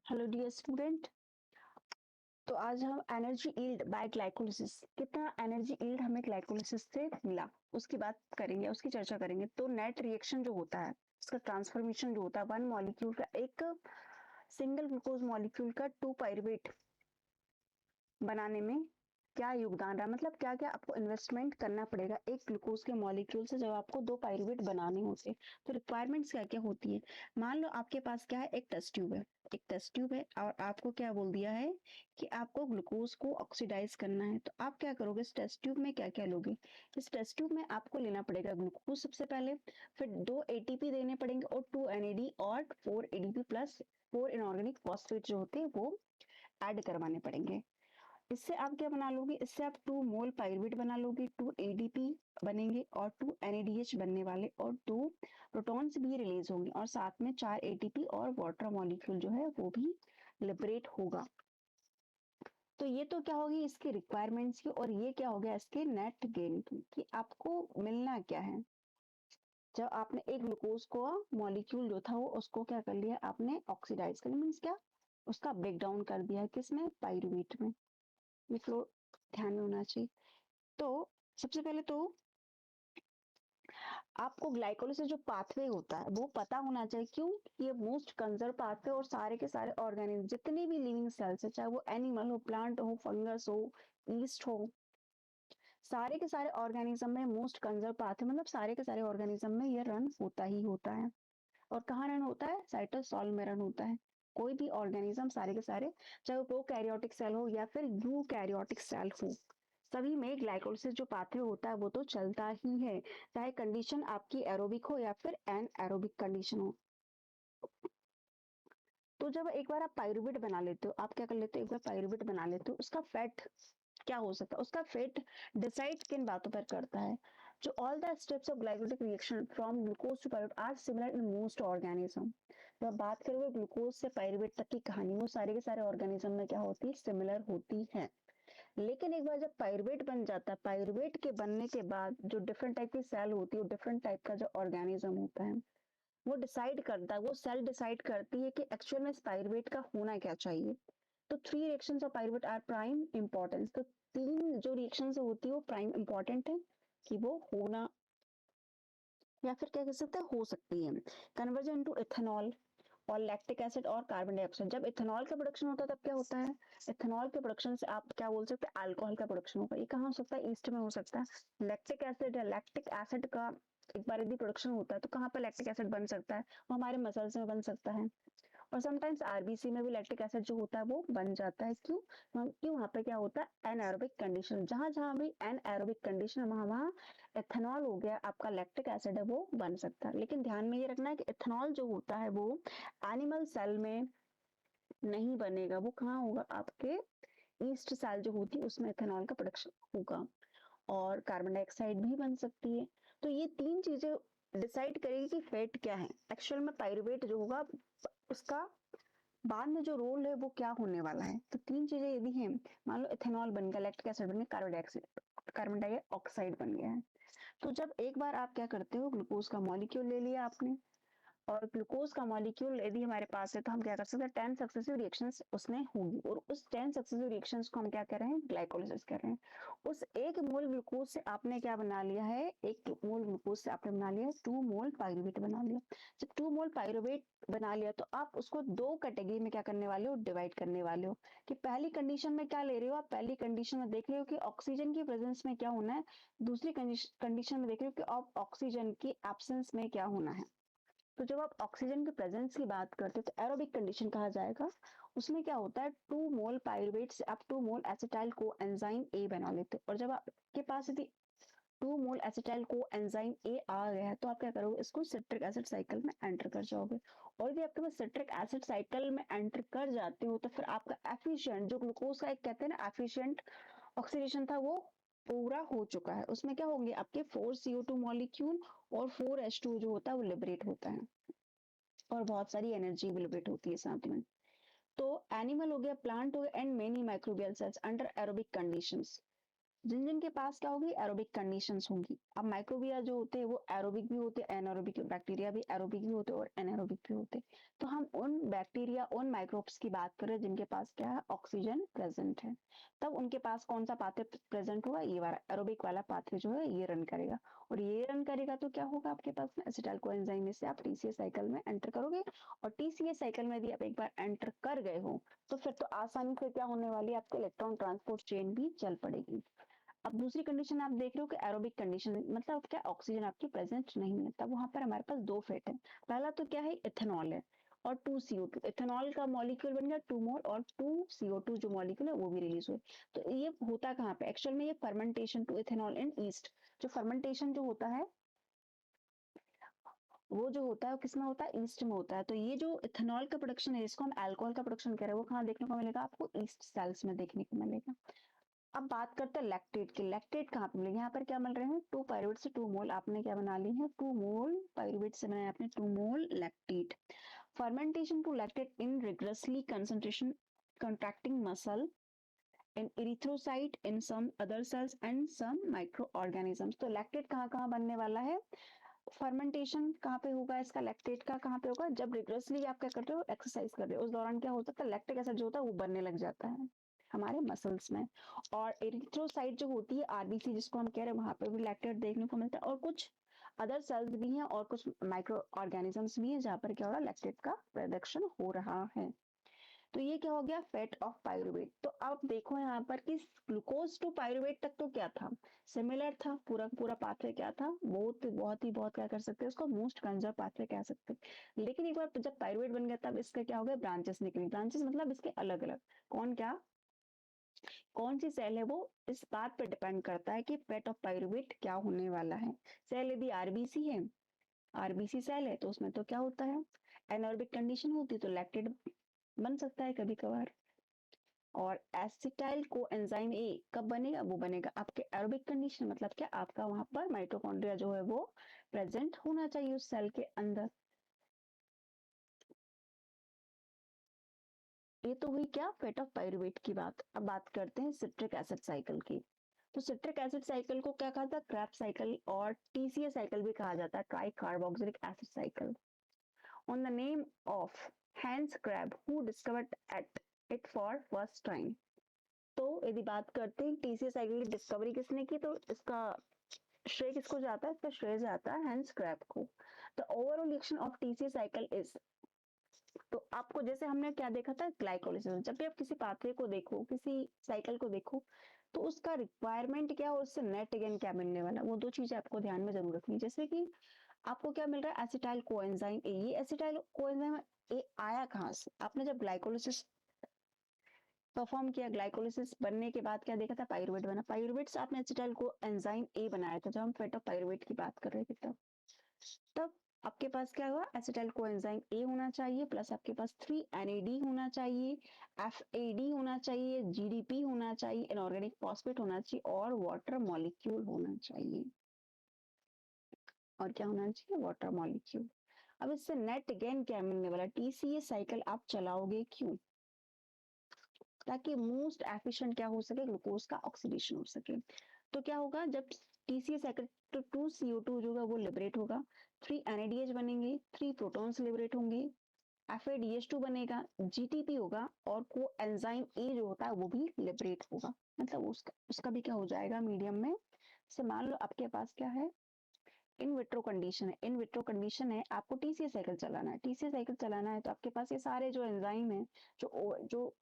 Hello dear student. तो आज हम एनर्जी यील्ड बाय ग्लाइकोलिसिस, कितना एनर्जी यील्ड हमें ग्लाइकोलिसिस से मिला उसकी बात करेंगे, उसकी चर्चा करेंगे। तो नेट रिएक्शन जो होता है, उसका ट्रांसफॉर्मेशन जो होता है, वन मॉलिक्यूल का एक सिंगल ग्लूकोज मॉलिक्यूल का टू पाइरुवेट बनाने में क्या योगदान रहा, मतलब क्या क्या आपको इन्वेस्टमेंट करना पड़ेगा एक ग्लूकोज के मॉलिक्यूल से जब आपको दो पाइरुवेट बनाने होते हैं। तो रिक्वायरमेंट्स क्या क्या होती है। मान लो आपके पास क्या है, एक टेस्ट ट्यूब है, एक टेस्ट ट्यूब है और आपको क्या बोल दिया है कि आपको ग्लूकोज को ऑक्सीडाइज करना है। तो आप क्या करोगे, इस टेस्ट ट्यूब में क्या क्या लोगे। इस टेस्ट ट्यूब में आपको लेना पड़ेगा ग्लूकोज सबसे पहले, फिर दो एटीपी देने पड़ेंगे और टू एनएडी और four ADP plus four inorganic phosphate जो होते हैं वो ऐड करवाने पड़ेंगे। इससे आप क्या बना लोगे, इससे आप टू मोल पाइरुवेट बना लोगे, टू एडीपी बनेंगे और टू एनएडीएच बनने वाले और टू प्रोटॉन्स भी रिलीज होंगे और साथ में चार एटीपी और वाटर मॉलिक्यूल जो है वो भी लिबरेट होगा। तो ये तो क्या होगी इसकी रिक्वायरमेंट्स की, और ये क्या हो गया इसके नेट गेन की, कि आपको मिलना क्या है। जब आपने एक ग्लूकोज को मॉलिक्यूल जो था वो उसको क्या कर लिया, आपने ऑक्सीडाइज कर लिया, मीन्स क्या, उसका ब्रेक डाउन कर दिया किसमें, पाइरुवेट में। ये फ्लो ध्यान में होना चाहिए। तो सबसे पहले तो आपको ग्लाइकोलिसिस जो पाथवे होता है वो पता होना चाहिए। क्यों, ये मोस्ट कंजर्व पाथवे और सारे के सारे ऑर्गेनिज्म जितने भी लिविंग सेल्स है, चाहे वो एनिमल हो, प्लांट हो, फंगस हो, ईस्ट हो, सारे के सारे ऑर्गेनिज्म में मोस्ट कंजर्व पाथवे, मतलब सारे के सारे ऑर्गेनिज्म में ये रन होता ही होता है। और कहाँ रन होता है, साइटोसॉल में रन होता है। कोई भी ऑर्गेनिज्म सारे के सारे, चाहे वो प्रोकैरियोटिक सेल हो या फिर यूकैरियोटिक सेल हो, सभी में ग्लाइकोलिसिस जो पाथवे होता है वो तो चलता ही है, चाहे कंडीशन आपकी एरोबिक हो या फिर एन एरोबिक कंडीशन हो। तो जब एक बार आप पाइरुवेट बना लेते हो, आप क्या कर लेते हो, एक बार पाइरुवेट बना लेते हो, उसका फैट क्या हो सकता है, उसका फेट डिसाइड किन बातों पर करता है। जो all the steps of glycolytic reaction from glucose to pyruvate are similar in most organism. जब आप बात करोगे ग्लूकोज से पाइरुवेट तक की कहानी, वो सारे के सारे ऑर्गेनिज्म में क्या होती है, सिमिलर होती है। लेकिन एक बार जब पाइरुवेट बन जाता है, पाइरुवेट के बनने के बाद जो डिफरेंट टाइप की सेल होती है, डिफरेंट टाइप का जो ऑर्गेनिज्म होता है वो डिसाइड करता है, वो सेल डिसाइड करती है कि एक्चुअल में पाइरुवेट का होना क्या चाहिए। तो three reactions of pyruvate are prime importance. तो तीन जो रिएक्शंस होती है वो प्राइम इंपॉर्टेंट है कि वो होना या फिर क्या कह सकते हैं, हो सकती है। कन्वर्जन टू इथेनॉल और लैक्टिक एसिड और कार्बन डाइऑक्साइड। जब इथेनॉल का प्रोडक्शन होता है तब क्या होता है, इथेनॉल के प्रोडक्शन से आप क्या बोल सकते हैं, अल्कोहल का प्रोडक्शन होगा। ये कहाँ हो सकता है, ईस्ट में हो सकता है। लैक्टिक एसिड है, लैक्टिक एसिड का एक बार यदि प्रोडक्शन होता है तो कहाँ पर लैक्टिक एसिड बन सकता है, वो हमारे मसल्स में बन सकता है। और समटाइम्स आरबीसी में भी लैक्टिक एसिड जो होता है वो बन जाता है। क्यों, क्यों वहां पे क्या होता है, एनएरोबिक कंडीशन, जहां जहां भी एनएरोबिक कंडीशन है वहां वहां एथेनॉल हो गया, आपका लैक्टिक एसिड है वो बन सकता है। लेकिन ध्यान में ये रखना है कि एथेनॉल जो होता है वो एनिमल सेल में नहीं बनेगा, वो कहाँ होगा, आपके ईस्ट सेल जो होती है उसमें एथेनॉल का प्रोडक्शन होगा। और कार्बन डाइऑक्साइड भी बन सकती है। तो ये तीन चीजें डिसाइड करेगी कि फेट क्या है। एक्चुअल में पाइरुवेट जो होगा उसका बाद में जो रोल है वो क्या होने वाला है। तो तीन चीजें यदि हैं, मान लो इथेनॉल बन गया, लैक्टिक एसिड बन गया, कार्बन डाइऑक्साइड बन गया है। तो जब एक बार आप क्या करते हो, ग्लूकोज का मॉलिक्यूल ले लिया आपने, और ग्लूकोज का मॉलिक्यूल यदि हमारे पास है तो हम क्या कर सकते हैं, 10 सक्सेसिव रिएक्शंस उसमें होंगी, और उस 10 सक्सेसिव रिएक्शंस को हम क्या कर रहे हैं, ग्लाइकोलिसिस कर रहे हैं। उस एक मोल ग्लूकोज से आपने क्या बना लिया है, एक मोल ग्लूकोज से आपने बना लिया है 2 मोल पाइरुवेट बना लिया। जब 2 मोल पाइरुवेट बना लिया तो आप उसको दो कैटेगरी में क्या करने वाले हो, डिवाइड करने वाले हो। कि पहली कंडीशन में क्या ले रहे हो आप, पहली कंडीशन में देख रहे हो कि ऑक्सीजन की प्रेजेंस में क्या होना है, दूसरी कंडीशन में देख रहे हो कि आप ऑक्सीजन की एब्सेंस में क्या होना है। तो जब आप ऑक्सीजन के प्रेजेंस की बात करते हैं तो एरोबिक कंडीशन कहा जाएगा। उसमें क्या होता है, 2 मोल पाइरुवेट से आप 2 मोल एसिटाइल को एंजाइम ए बना लेते हो। और जब आपके पास यदि 2 मोल एसिटाइल को एंजाइम ए आ गया है तो आप क्या करोगे, इसको सिट्रिक एसिड साइकिल में एंटर कर जाओगे। और यदि आपके पास सिट्रिक एसिड साइकिल में एंटर कर जाते हो तो फिर आपका एफिशिएंट जो ग्लूकोज का एक कहते हैं ना एफिशिएंट ऑक्सीडेशन था वो पूरा हो चुका है। उसमें क्या होंगे, आपके 4 CO2 मॉलिक्यूल और 4 H2 जो होता है वो लिबरेट होता है, और बहुत सारी एनर्जी लिबरेट होती है साथ में। तो एनिमल हो गया, प्लांट हो गया, and many microbial cells under aerobic conditions. जिन जिन के पास क्या होगी, एरोबिक कंडीशंस होंगी। अब माइक्रोबिया जो होते हैं वो एरोबिक भी होते हैं, एनारोबिक, बैक्टीरिया भी एरोबिक भी होते हैं और एनारोबिक भी होते हैं। तो हम उन बैक्टीरिया, उन माइक्रोब्स की बात करें जिनके पास क्या है, ऑक्सीजन प्रेजेंट है, तब उनके पास कौन सा पाथवे प्रेजेंट होगा, ये वाला एरोबिक वाला पाथवे जो है ये रन करेगा। और ये रन करेगा तो क्या होगा आपके पास में, एसिटाइल कोएंजाइम में से आप टीसीए साइकिल में एंटर करोगे। और टीसीए साइकिल में यदि आप एक बार एंटर कर गए हो तो फिर तो आसानी से क्या होने वाली है, आपके इलेक्ट्रॉन ट्रांसपोर्ट चेन भी चल पड़ेगी। अब दूसरी कंडीशन आप देख रहे हो कि एरोबिक कंडीशन, मतलब क्या, ऑक्सीजन आपकी प्रेजेंट नहीं है, तब वहां पर हमारे पास दो फेट है। पहला तो क्या है, इथेनॉल है और 2CO2। इथेनॉल का मॉलिक्यूल बन गया 2 मोल और 2CO2 जो मॉलिक्यूल है वो भी रिलीज हुए। तो ये होता कहाँ पे, एक्चुअल में ये fermentation to ethanol in yeast, जो फर्मेंटेशन जो होता है वो जो होता है किसमें होता है, ईस्ट में होता है। तो ये जो इथेनॉल का प्रोडक्शन है, जिसको हम अल्कोहल का प्रोडक्शन कह रहे हैं, वो कहाँ देखने को मिलेगा, आपको ईस्ट सेल्स में देखने को मिलेगा। अब बात करते हैं लैक्टेट की। लैक्टेट कहाँ पे मिलेंगे, यहाँ पर क्या मिल रहे हैं, 2 पायरुवेट से 2 मोल आपने क्या बना ली है, 2 मोल पायरुवेट से बनाया आपने 2 mole lactate. Fermentation to lactate in rigorously concentration contracting muscle in erythrocyte in some other cells and some microorganisms। तो लैक्टेट कहाँ कहाँ बनने वाला है, फर्मेंटेशन कहाँ पे होगा इसका, लैक्टेट का कहाँ पे होगा, जब रिग्रेसली आप क्या करते हो, एक्सरसाइज कर रहे हो, उस दौरान क्या होता है, लैक्टिक एसिड जो होता है वो बनने लग जाता है हमारे मसल्स में। और एरिथ्रोसाइट जो होती है, आरबीसी जिसको हम कह रहे हैं, वहां पे भी लैक्टेट देखने को मिलता है। और कुछ अदर सेल्स भी हैं और कुछ माइक्रो ऑर्गेनिजम्स भी हैं जहाँ पर क्या हो रहा है, लैक्टेट का प्रोडक्शन हो रहा है। तो ये क्या हो गया, फैट ऑफ पायरुवेट। तो अब देखो यहाँ पर कि ग्लूकोज टू पायरुवेट तक तो क्या था, सिमिलर था, पूरा पूरा पाथवे क्या था, बहुत क्या कर सकते हैं उसको, मोस्ट कंजर्व पाथवे कह सकते हैं। लेकिन एक बार जब पायरुवेट बन गया तब इसका क्या हो गया, ब्रांचेस निकली। ब्रांचेस मतलब इसके अलग अलग, कौन क्या, कौन सी सेल है, वो इस बात पर डिपेंड करता है कि फैट ऑफ पायरुवेट क्या होने वाला है। सेल यदि आरबीसी है, आरबीसी सेल है, तो उसमें तो क्या होता है, एनारोबिक कंडीशन होती है तो लैक्टेट बन सकता है कभी कभार। और एसिटाइल को एंजाइम ए कब बनेगा, वो बनेगा आपके एरोबिक कंडीशन, मतलब क्या, आपका वहां पर माइटोकॉन्ड्रिया जो है वो प्रेजेंट होना चाहिए उस सेल के अंदर। ये तो हुई क्या, फेट ऑफ पायरुवेट की बात। अब बात करते हैं सिट्रिक एसिड साइकिल की। तो सिट्रिक एसिड साइकिल को क्या कहा था, क्रेब्स साइकिल और टीसीए साइकिल भी कहा जाता है, tri carboxylic acid cycle, on the name of Hans Krebs who discovered at it for first time. तो यदि बात करते हैं टीसीए साइकिल की डिस्कवरी किसने की, तो इसका श्रेय किसको जाता है, इसका श्रेय जाता है हैंस क्रैब को। The overall reaction of TCA cycle is, तो आपको जैसे हमने क्या देखा था, ग्लाइकोलिसिस, जब भी आप किसी पाथवे को देखो, किसी साइकिल को देखो, तो उसका रिक्वायरमेंट क्या और उससे नेट गेन क्या मिलने वाला, वो दो चीजें आपको ध्यान में जरूर रखनी। जैसे कि आपको क्या मिल रहा है, एसिटाइल कोएंजाइम ए, ये एसिटाइल कोएंजाइम ए आया कहाँ से, आपने जब ग्लाइकोलिसिस परफॉर्म किया, ग्लाइकोलिसिस बनने के बाद क्या देखा था, पायरुवेट बना, पायरुवेट से आपने एसिटाइल को एंजाइम ए बनाया था, जब हम फेट ऑफ पायरुवेट की बात कर रहे थे तब आपके पास क्या हुआ, एसिटाइल कोएंजाइम ए होना चाहिए, प्लस आपके पास 3 NAD होना चाहिए, FAD होना चाहिए, GDP होना चाहिए, इनऑर्गेनिक फॉस्फेट होना चाहिए और वाटर मॉलिक्यूल होना चाहिए। और क्या होना चाहिए, वाटर मॉलिक्यूल। अब इससे नेट गेन क्या मिलने वाला, टीसीए साइकिल आप चलाओगे क्यों, ताकि मोस्ट एफिशिएंट क्या हो सके, ग्लूकोज का ऑक्सीडेशन हो सके। तो क्या होगा, जब टीसीए साइकिल, तो 2CO2 जो है वो लिबरेट होगा, 3 NADH बनेंगे, 3 प्रोटॉन्स लिबरेट होंगे, FADH2 बनेगा, GTP होगा और को एंजाइम ए जो होता है वो भी लिबरेट होगा। मतलब उसका उसका भी क्या हो जाएगा मीडियम में। जैसे मान लो आपके पास क्या है, इन विट्रो कंडीशन है, इन विट्रो कंडीशन है, आपको टीसीए साइकिल चलाना है, टीसीए साइकिल चलाना है तो आपके पास ये सारे जो एंजाइम है, जो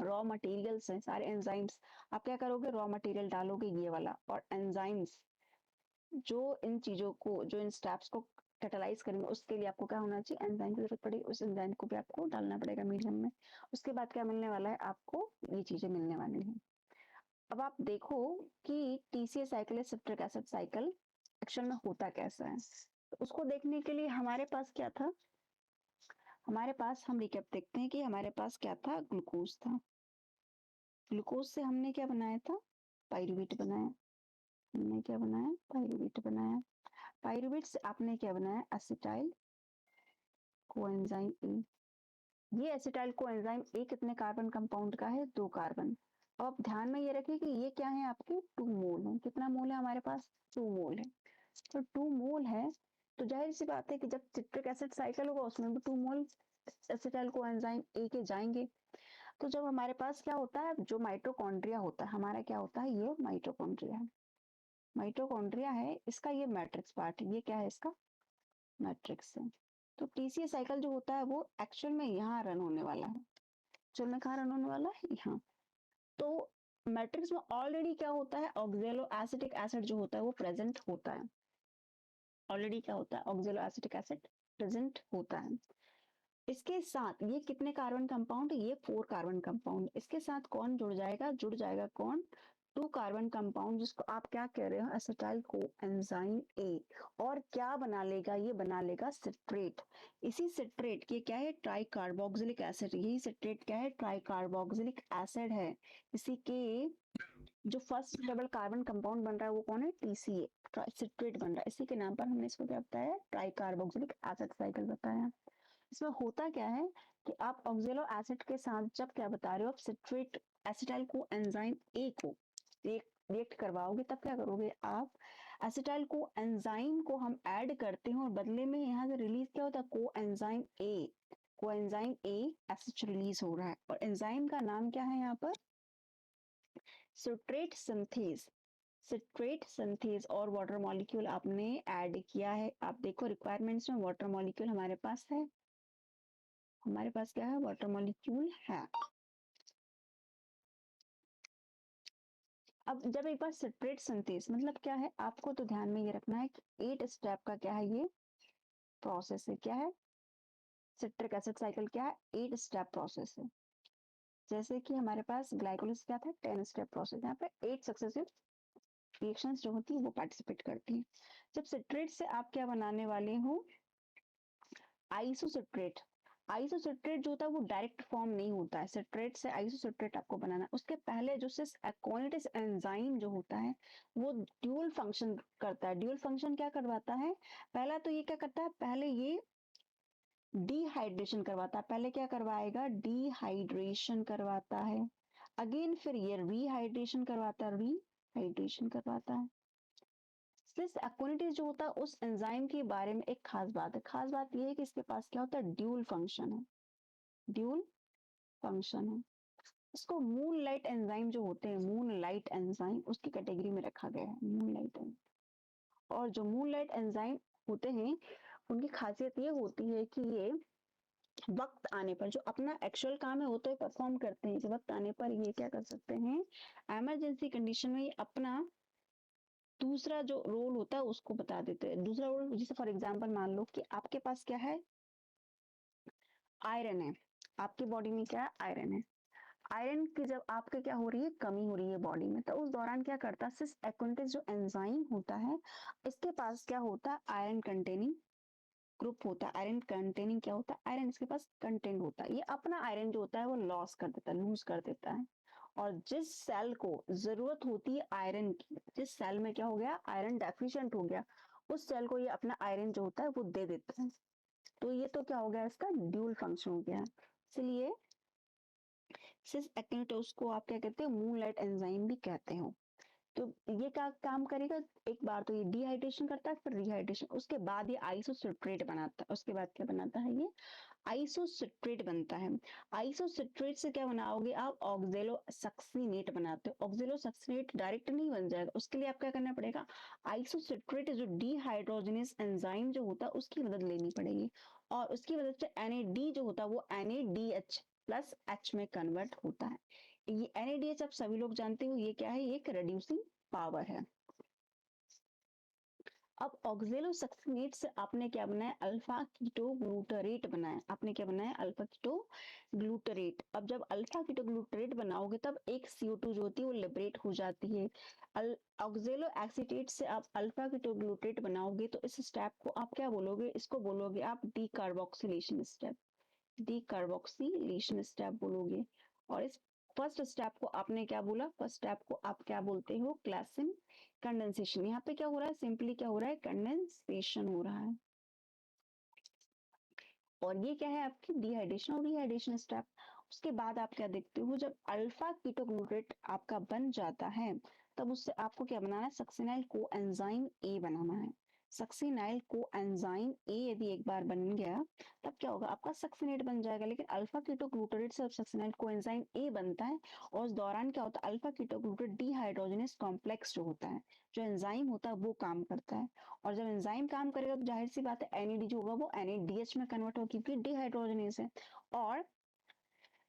रॉ मटेरियल्स हैं, सारे एंजाइम्स, आप क्या करोगे, रॉ मटेरियल डालोगे ये वाला, और एंजाइम्स जो इन चीजों को, जो इन स्टेप्स को कैटालाइज करेंगे, उसके लिए आपको क्या होना चाहिए, एंजाइम की जरूरत पड़ेगी, उस एंजाइम को भी आपको डालना पड़ेगा मीडियम में। उसके बाद क्या मिलने वाला है, आपको ये चीजें मिलने वाली हैं। अब आप देखो कि टीसीए साइकिल या सिट्रिक एसिड साइकिल एक्चुअल में होता कैसा है, तो उसको देखने के लिए हमारे पास क्या था, हमारे पास, हम रिकैप देखते हैं कि हमारे पास क्या था, ग्लूकोज था, ग्लूकोज से हमने क्या बनाया था, पायरुवेट बनाया, हमने क्या बनाया, पायरुवेट बनाया, पायरुवेट से आपने क्या बनाया, एसिटाइल कोएंजाइम ए। ये एसिटाइल कोएंजाइम ए कितने कार्बन कंपाउंड का है, 2 कार्बन। अब आप ध्यान में ये रखिए कि ये क्या है, आपके 2 मोल है। कितना मोल है हमारे पास? 2 मोल है। तो 2 मोल है, तो जाहिर सी बात है कि जब सिट्रिक एसिड साइकिल होगा उसमें भी 2 मोल एसिटाइल कोएंजाइम ए के जाएंगे। तो जब हमारे पास क्या होता है, जो माइटोकॉन्ड्रिया होता है हमारा, क्या होता है, ये माइटोकॉन्ड्रिया है। माइटोकॉन्ड्रिया है, इसका ये मैट्रिक्स पार्ट है। ये क्या है, इसका मैट्रिक्स है। तो टीसीए साइकिल जो होता है वो एक्चुअल में यहाँ रन होने वाला है। एक्चुअल में कहाँ रन होने वाला है? यहाँ। तो मैट्रिक्स में ऑलरेडी क्या होता है, ऑक्जेलो एसिटिक एसिड जो होता है वो प्रेजेंट होता है। ऑलरेडी क्या होता है, ऑक्जेलो एसिटिक एसिड प्रेजेंट होता है। इसके साथ ये कितने कार्बन कंपाउंड है? ये 4 कार्बन कंपाउंड। इसके साथ कौन जुड़ जाएगा? जुड़ जाएगा कौन? 2 कार्बन कंपाउंड, जिसको आप क्या कह रहे हो, एसिटाइल कोएंजाइम ए। और क्या बना लेगा? ये बना लेगा सिट्रेट। इसी सिट्रेट के क्या है, ट्राई कार्बोक्सिलिक एसिड। यही सिट्रेट क्या है, ट्राई कार्बोक्सिलिक एसिड है। इसी के जो फर्स्ट डबल कार्बन कंपाउंड बन रहा है वो कौन है? टीसीए, सिट्रेट बन रहा है। इसी के नाम पर हमने इसको क्या बताया, ट्राई कार्बोक्सिलिक एसिड साइकिल बताया। इसमें होता क्या है कि आप ऑक्जेलो एसिड के साथ जब क्या बता रहे हो, आप citrate acetyl co enzyme A को रिएक्ट करवाओगे, तब क्या करोगे आप, एसिटाइल को एंजाइम को हम ऐड करते हैं और बदले में यहाँ से रिलीज क्या होता है, को एंजाइम ए एसिड रिलीज हो रहा है। और एंजाइम का नाम क्या है यहाँ पर? Citrate synthase. Citrate synthase. और वाटर मॉलिक्यूल आपने ऐड किया है। आप देखो रिक्वायरमेंट्स में वाटर मॉलिक्यूल हमारे पास है। हमारे पास क्या है, वाटर मॉलिक्यूल है। अब जब एक बार सिट्रेट सिंथेज मतलब क्या है, आपको तो ध्यान में ये रखना है कि 8 स्टेप का क्या है, ये प्रोसेस है। क्या है? सिट्रिक एसिड साइकिल क्या है? 8 स्टेप प्रोसेस है। जैसे कि हमारे पास ग्लाइकोलिसिस क्या था, 10 स्टेप प्रोसेस। यहाँ पे 8 सक्सेसिव रिएक्शंस जो होती है वो पार्टिसिपेट करती है। जब सिट्रेट से आप क्या बनाने वाले हो, आइसोसिट्रेट। आइसोसिट्रेट जो होता है वो डायरेक्ट फॉर्म नहीं होता है। सिट्रेट से आइसोसिट्रेट आपको बनाना है। उसके पहले जो सिस एक्वानिटिस एंजाइम जो होता है वो ड्यूल फंक्शन करता है। ड्यूल फंक्शन क्या करवाता है? पहला तो ये क्या करता है, पहले ये डिहाइड्रेशन करवाता है। पहले क्या करवाएगा? डिहाइड्रेशन करवाता है। अगेन फिर ये रीहाइड्रेशन करवाता है, रीहाइड्रेशन करवाता है। सिस एक्वानिटीज जो होता है उस एंजाइम के बारे में एक खास बात है। खास बात यह है कि इसके पास क्या होता है, ड्यूल फंक्शन है। ड्यूल फंक्शन है। इसको मून लाइट एंजाइम जो होते हैं, मून लाइट एंजाइम उसकी कैटेगरी में रखा गया है, मून लाइट एंजाइम। और जो मून लाइट एंजाइम होते हैं उनकी खासियत ये होती है कि ये वक्त आने पर जो अपना एक्चुअल काम है वो तो परफॉर्म करते हैं, कि वक्त आने पर ये क्या कर सकते हैं, इमरजेंसी कंडीशन में ये अपना दूसरा जो रोल होता है उसको बता देते हैं। दूसरा रोल, जैसे फॉर एग्जांपल मान लो कि आपके पास क्या है, आयरन है। आपकी बॉडी में क्या है, आयरन है। आयरन की जब आपके क्या हो रही है, कमी हो रही है बॉडी में, तो उस दौरान क्या करता है, सिस एक्वेंटिस जो एंजाइम होता है इसके पास क्या होता है, आयरन कंटेनिंग ग्रुप होता है। आयरन कंटेनिंग क्या होता है, आयरन इसके पास कंटेंट होता है। ये अपना आयरन जो होता है वो लॉस कर देता है, लूज कर देता है। और जिस सेल को जरूरत होती है आयरन की, जिस सेल में क्या हो गया, आयरन डेफिशिएंट हो गया, उस सेल को ये अपना आयरन जो होता है वो दे देता है। तो ये तो क्या हो गया, इसका ड्यूल फंक्शन हो गया। इसलिए सिस एक्टिनिटोस को आप क्या कहते हो, मूनलाइट एंजाइम भी कहते हो। तो ये क्या काम करेगा, एक बार तो ये डिहाइड्रेशन करता है, फिर रिहाइड्रेशन, उसके बाद ये आइसोसिट्रेट बनाता है। उसके बाद क्या बनाता है, ये आइसोसिट्रेट बनता है। आइसोसिट्रेट से क्या बनाओगे आप, ऑक्जेलो सक्सिनेट बनाते हो। ऑक्जेलो सक्सिनेट डायरेक्ट नहीं बन जाएगा, उसके लिए आप क्या करना पड़ेगा, आइसोसिट्रेट जो डिहाइड्रोजनस एंजाइम जो होता है उसकी मदद लेनी पड़ेगी। और उसकी मदद से NAD जो होता है वो NADH प्लस H में कन्वर्ट होता है। ये NADH आप सभी लोग जानते हो, ये क्या है, ये एक रिड्यूसिंग पावर है। अब ऑक्जेलोसक्सिनेट से आपने क्या बनाया, अल्फा कीटो ग्लूटरेट बनाया। आपने क्या बनाया, अल्फा कीटो ग्लूटरेट। अब जब अल्फा कीटो ग्लूटरेट बनाओगे तब एक CO2 जो होती है वो लिबरेट हो जाती है। ऑक्जेलो एसिटेट से आप अल्फा कीटो ग्लूटरेट बनाओगे तो इस स्टेप को आप क्या बोलोगे, इसको बोलोगे आप डीकार्बोक्सिलेशन स्टेप। डीकार्बोक्सिलेशन स्टेप बोलोगे। और इस फर्स्ट स्टेप को आपने क्या बोला, फर्स्ट स्टेप को आप क्या बोलते हो, क्लासिन कंडेंसेशन। यहाँ पे क्या हो रहा है, सिंपली क्या हो रहा है, कंडेंसेशन हो रहा है। और ये क्या है आपकी डिहाइड्रेशन और रिहाइड्रेशन स्टेप। उसके बाद आप क्या देखते हो, जब अल्फा कीटोग्लूटेट आपका बन जाता है तब उससे आपको क्या बनाना है, सक्सिनाइल कोएंजाइम ए बनाना है। सक्सिनाइल कोएंजाइम ए यदि एक बार बन गया तब क्या होगा, आपका सक्सिनेट बन जाएगा। लेकिन अल्फा कीटोग्लूटेट से सक्सिनाइल कोएंजाइम ए बनता है और उस दौरान क्या होता है, अल्फा कीटोग्लूटेट डिहाइड्रोजनेस कॉम्प्लेक्स जो होता है, जो एंजाइम होता है वो काम करता है। और जब एंजाइम काम करेगा तो जाहिर सी बात है एनएडी जो होगा वो एनएडीएच में कन्वर्ट होगा क्योंकि डिहाइड्रोजनेस है। और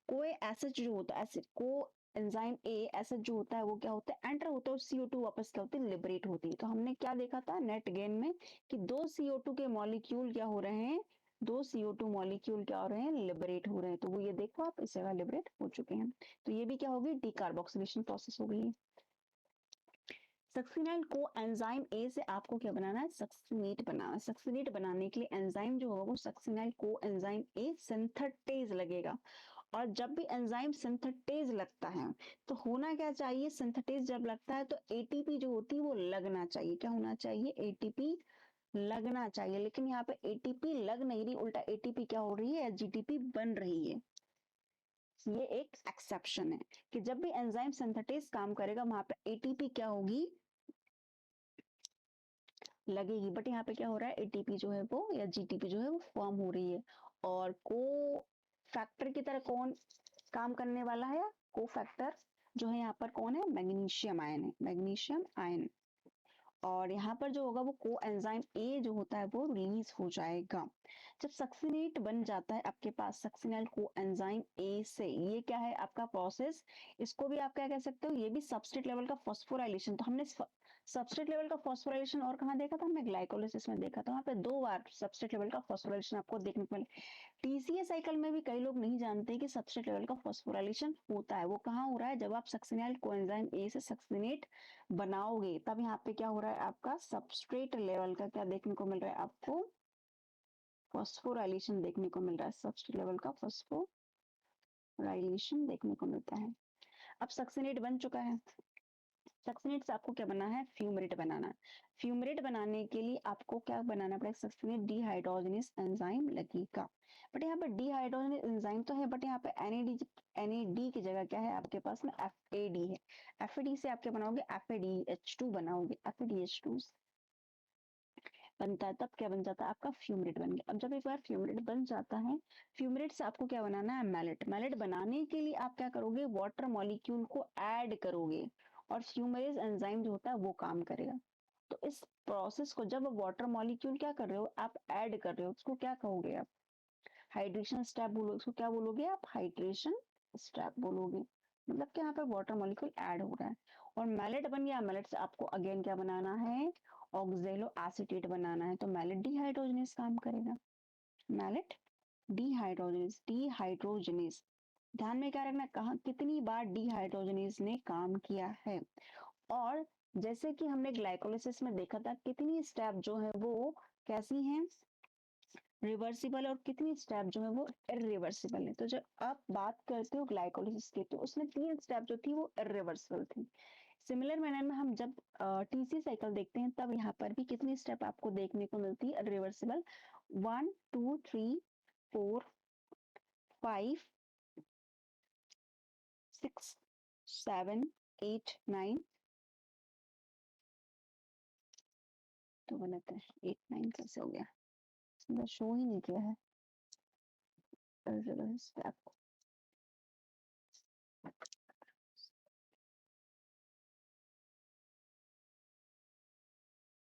कोई एसिड जो होता है, एसिड को एंजाइम ए एसिड जो होता है वो क्या होता है, एंटर होता है और CO2 वापस क्या होती है, लिबरेट होती है। तो हमने क्या देखा था नेट गेन में कि दो CO2 के मॉलिक्यूल क्या हो रहे हैं, दो CO2 मॉलिक्यूल क्या हो रहे हैं, लिबरेट हो रहे हैं। तो वो ये देखो आप इस जगह लिबरेट हो चुके हैं। तो ये भी क्या होगी, डीकार्बोक्सिलेशन प्रोसेस हो गई। सक्सिनाइल को एंजाइम ए से आपको क्या बनाना है, सक्सिनेट बनाना है। सक्सिनेट बनाने के लिए एंजाइम जो होगा वो सक्सिनाइल को एंजाइम ए सिंथेटेज लगेगा। और जब भी एंजाइम सिंथेटेज लगता है तो होना क्या चाहिए, सिंथेटेज जब लगता है तो एटीपी जो होती है वो लगना चाहिए। क्या होना चाहिए, एटीपी लगना चाहिए। लेकिन यहाँ पे एटीपी लग नहीं रही, उल्टा एटीपी क्या हो रही है, एचजीटीपी बन रही है। ये एक एक्सेप्शन है कि जब भी एंजाइम सिंथेटेज काम करेगा वहां पे एटीपी क्या होगी, लगेगी। बट यहाँ पे क्या हो रहा है, एटीपी जो है वो या जीटीपी जो है वो फॉर्म हो रही है। और को फैक्टर की तरह कौन काम करने वाला है, को फैक्टर जो है यहाँ पर कौन है, मैग्नीशियम आयन है, मैग्नीशियम आयन। और यहाँ पर जो होगा वो को एंजाइम ए जो होता है वो रिलीज हो जाएगा। जब सक्सिनेट बन जाता है आपके पास सक्सिनाइल को एंजाइम ए से, ये क्या है आपका प्रोसेस, इसको भी आप क्या कह सकते हो, ये भी सबस्ट्रेट लेवल का फॉस्फोराइलेशन। तो हमने सबस्ट्रेट लेवल का फॉस्फोराइलेशन और कहाँ देखा था, हमने ग्लाइकोलिसिस में देखा था। वहां पे 2 बार सबस्ट्रेट लेवल का फॉस्फोराइलेशन आपको देखने को मिले। टीसीए साइकिल में भी कई लोग नहीं जानते कि सबस्ट्रेट लेवल का फॉस्फोराइलेशन होता है। वो कहाँ हो रहा है, जब आप सक्सिनाइल कोएंजाइम ए से सक्सिनेट बनाओगे तब यहाँ पे क्या हो रहा है, आपका सबस्ट्रेट लेवल का क्या देखने को मिल रहा है, आपको फॉस्फोराइलेशन देखने को मिल रहा है। सबस्ट्रेट लेवल का फॉस्फोराइलेशन देखने को मिलता है। अब सक्सिनेट बन चुका है, सक्सिनेट से आपको क्या बनाना है, फ्यूमरेट बनाना है। फ्यूमरेट बनाने के लिए आपको क्या बनाना पड़ेगा, सक्सिनेट डिहाइड्रोजनेस एंजाइम लगेगा। बट यहाँ पर डिहाइड्रोजनेस एंजाइम तो है, बट यहाँ पे एनएडी की जगह क्या है आपके पास में, एफएडी है। एफएडी से आप क्या बनाओगे, एफएडीएच2 बनाओगे। एफएडीएच2 बनता है तब क्या बन जाता है, आपका फ्यूमरेट बन गया। अब जब एक बार फ्यूमरेट बन जाता है, फ्यूमरेट से आपको क्या बनाना है, मैलेट। मैलेट बनाने के लिए आप क्या करोगे, वाटर मॉलिक्यूल को ऐड करोगे और फ्यूमरेज एंजाइम जो होता है वो काम करेगा। तो इस प्रोसेस को जब वाटर मॉलिक्यूल क्या कर रहे हो, आप ऐड कर रहे हो, उसको क्या कहोगे आप, हाइड्रेशन स्टेप बोलोगे। उसको क्या बोलोगे आप, हाइड्रेशन स्टेप बोलोगे। मतलब कि यहाँ पर वाटर मॉलिक्यूल ऐड हो रहा है और मैलेट बन गया। मैलेट से आपको अगेन क्या बनाना है, ऑक्जेलो एसीटेट बनाना है। तो मैलेट डिहाइड्रोजनेस काम करेगा, मैलेट डिहाइड्रोजनेस, डिहाइड्रोजनेस। ध्यान में क्या रखना, कहा कितनी बार डिहाइड्रोजनेस ने काम किया है। और जैसे कि हमने ग्लाइकोलिसिस में देखा था कितनी स्टेप जो है वो कैसी हैं, रिवर्सिबल, और कितनी स्टेप जो है वो इरिवर्सिबल है। तो जब आप बात करते हो ग्लाइकोलिसिस की तो उसमें 3 स्टेप जो थी वो इरिवर्सिबल थी। सिमिलर मैनर में हम जब टीसी साइकिल देखते हैं तब यहाँ पर भी कितनी स्टेप आपको देखने को मिलती है, रिवर्सिबल। 1 2 3 4 5 6 7 8 9, तो गलत है, 8 9 कैसे हो गया, इसमें शो ही नहीं किया है स्टेप।